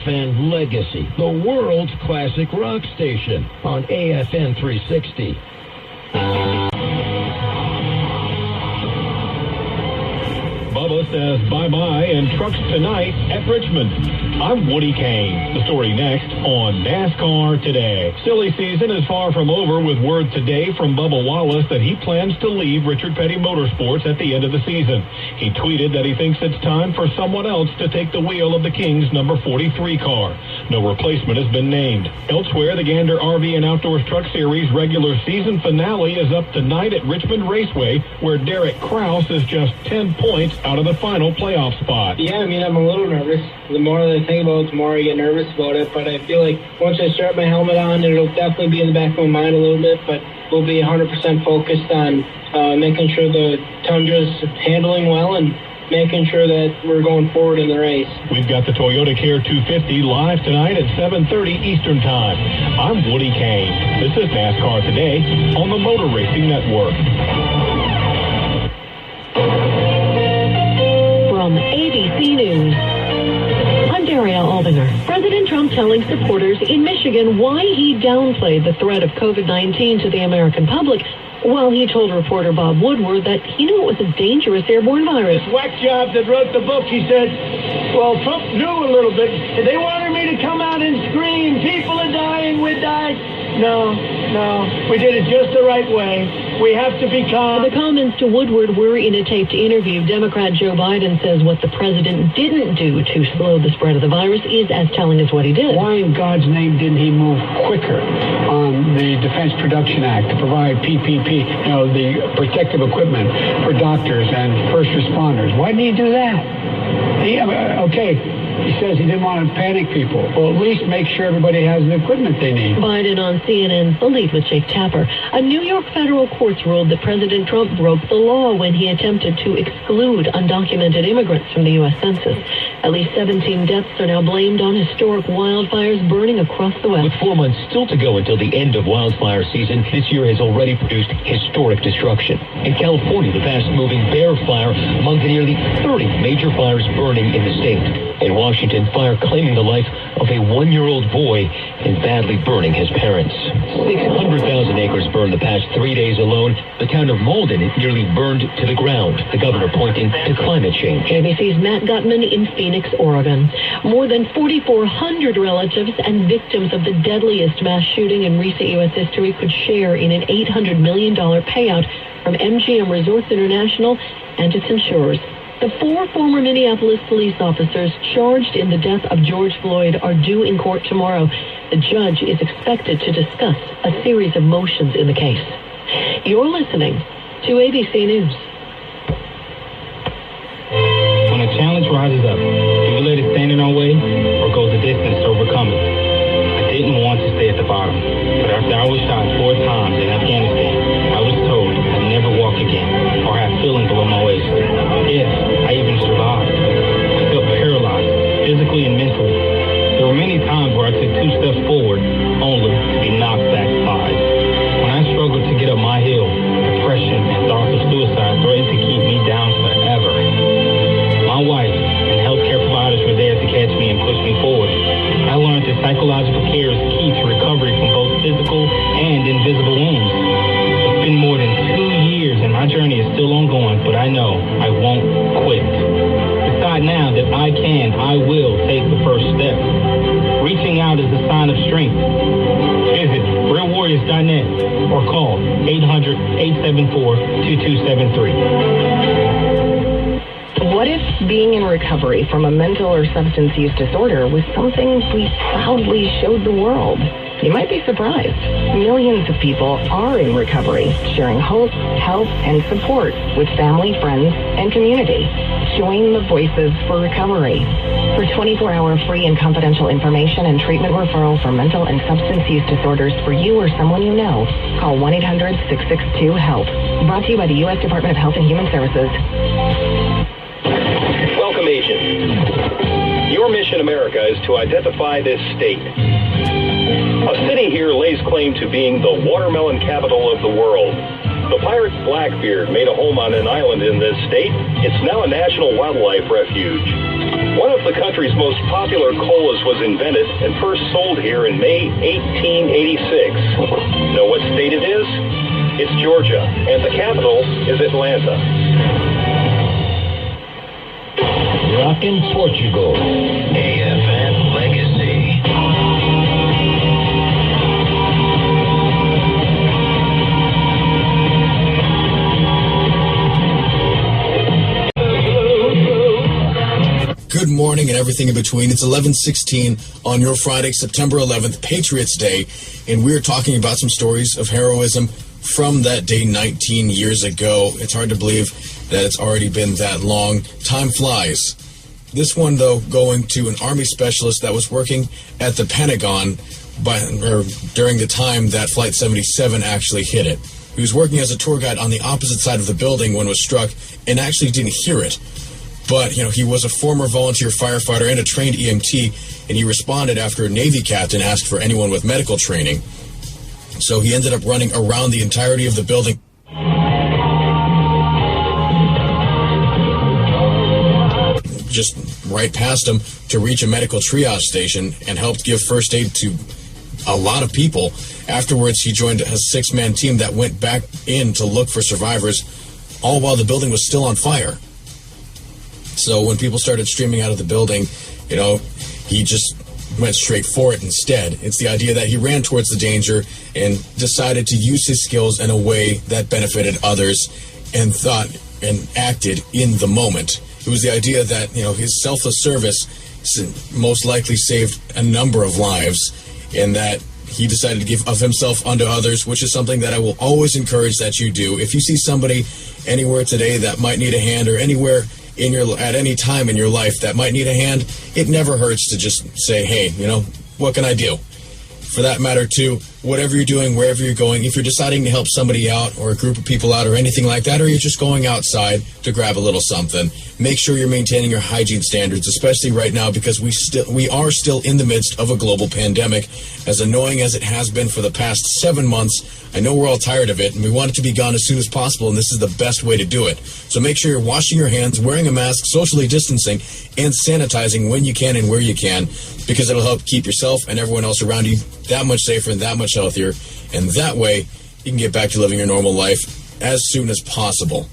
AFN Legacy, the world's classic rock station on AFN 360. Bubba says bye-bye and trucks tonight at Richmond. I'm Woody Kane. The story next on NASCAR Today. Silly season is far from over, with word today from Bubba Wallace that he plans to leave Richard Petty Motorsports at the end of the season. He tweeted that he thinks it's time for someone else to take the wheel of the King's number 43 car. No replacement has been named. Elsewhere, the Gander RV and Outdoors Truck Series regular season finale is up tonight at Richmond Raceway, where Derek Kraus is just 10 points out of the final playoff spot. Yeah, I mean, I'm a little nervous. The more that I think about it, the more I get nervous about it. But I feel like once I start my helmet on, it'll definitely be in the back of my mind a little bit. But we'll be 100% focused on making sure the Tundra's handling well and making sure that we're going forward in the race. We've got the Toyota Care 250 live tonight at 7:30 Eastern Time. I'm Woody Kane. This is NASCAR Today on the Motor Racing Network. From ABC News, I'm Daria Aldinger. President Trump telling supporters in Michigan why he downplayed the threat of COVID-19 to the American public, while he told reporter Bob Woodward that he knew it was a dangerous airborne virus. Whack job that wrote the book, he said, well, Trump knew a little bit. They wanted me to come out and scream, people are dying, we died. No, we did it just the right way. We have to be calm. The comments to Woodward were in a taped interview. Democrat Joe Biden says what the president didn't do to slow the spread of the virus is as telling as what he did. Why in God's name didn't he move quicker on the Defense Production Act to provide PPP, the protective equipment for doctors and first responders? Why didn't he do that? He says he didn't want to panic people. Well, at least make sure everybody has the equipment they need. Biden on CNN's The Lead with Jake Tapper. A New York federal court ruled that President Trump broke the law when he attempted to exclude undocumented immigrants from the U.S. Census. At least 17 deaths are now blamed on historic wildfires burning across the West. With 4 months still to go until the end of wildfire season, this year has already produced historic destruction. In California, the fast-moving Bear Fire among the nearly 30 major fires burning in the state. In Washington, fire claiming the life of a 1-year-old boy and badly burning his parents. 600,000 acres burned the past 3 days alone. The town of Malden nearly burned to the ground, the governor pointing to climate change. ABC's Matt Gutman in Phoenix, Oregon. More than 4,400 relatives and victims of the deadliest mass shooting in recent U.S. history could share in an $800 million payout from MGM Resorts International and its insurers. The 4 former Minneapolis police officers charged in the death of George Floyd are due in court tomorrow. The judge is expected to discuss a series of motions in the case. You're listening to ABC News. When a challenge rises up, do we let it stand in our way or go the distance to overcome it? I didn't want to stay at the bottom, but after I was shot 4 times in Afghanistan, I was told I'd never walk again or have feeling below my waist. Yes, I even survived. I felt paralyzed, physically and mentally. There were many times where I took 2 steps forward, only to be knocked back 5. When I struggled to get up my hill, depression and thoughts of suicide threatened to keep me down forever. My wife and healthcare providers were there to catch me and push me forward. I learned that psychological care is key to recovery from both physical and invisible wounds. It's been more than 2 years and my journey is still ongoing, but I know I won't quit. Decide now that I will take the first step. Reaching out is a sign of strength. Visit realwarriors.net or call 800-874-2273. What if being in recovery from a mental or substance use disorder was something we proudly showed the world? You might be surprised. Millions of people are in recovery, sharing hope, help, and support with family, friends, and community. Join the Voices for Recovery. For 24-hour free and confidential information and treatment referral for mental and substance use disorders for you or someone you know, call 1-800-662-HELP. Brought to you by the U.S. Department of Health and Human Services. Welcome, agent. Your mission, America, is to identify this state. A city here lays claim to being the watermelon capital of the world. The pirate Blackbeard made a home on an island in this state. It's now a national wildlife refuge. One of the the country's most popular colas was invented and first sold here in May 1886. Know what state it is? It's Georgia, and the capital is Atlanta. Rockin' Portugal. AFN Legacy. Good morning and everything in between. It's 11:16 on your Friday, September 11th, Patriots Day, and we're talking about some stories of heroism from that day 19 years ago. It's hard to believe that it's already been that long. Time flies. This one, though, going to an Army specialist that was working at the Pentagon during the time that Flight 77 actually hit it. He was working as a tour guide on the opposite side of the building when it was struck and actually didn't hear it. But, he was a former volunteer firefighter and a trained EMT, and he responded after a Navy captain asked for anyone with medical training. So he ended up running around the entirety of the building. Just right past him to reach a medical triage station and helped give first aid to a lot of people. Afterwards, he joined a 6-man team that went back in to look for survivors, all while the building was still on fire. So when people started streaming out of the building, he just went straight for it instead. It's the idea that he ran towards the danger and decided to use his skills in a way that benefited others and thought and acted in the moment. It was the idea that, his selfless service most likely saved a number of lives, and that he decided to give of himself unto others, which is something that I will always encourage that you do. If you see somebody anywhere today that might need a hand, or anywhere at any time in your life that might need a hand, it never hurts to just say, hey, what can I do? For that matter, too, whatever you're doing, wherever you're going, if you're deciding to help somebody out or a group of people out or anything like that, or you're just going outside to grab a little something, make sure you're maintaining your hygiene standards, especially right now, because we are still in the midst of a global pandemic. As annoying as it has been for the past 7 months, I know we're all tired of it, and we want it to be gone as soon as possible, and this is the best way to do it. So make sure you're washing your hands, wearing a mask, socially distancing, and sanitizing when you can and where you can, because it'll help keep yourself and everyone else around you that much safer and that much healthier, and that way you can get back to living your normal life as soon as possible.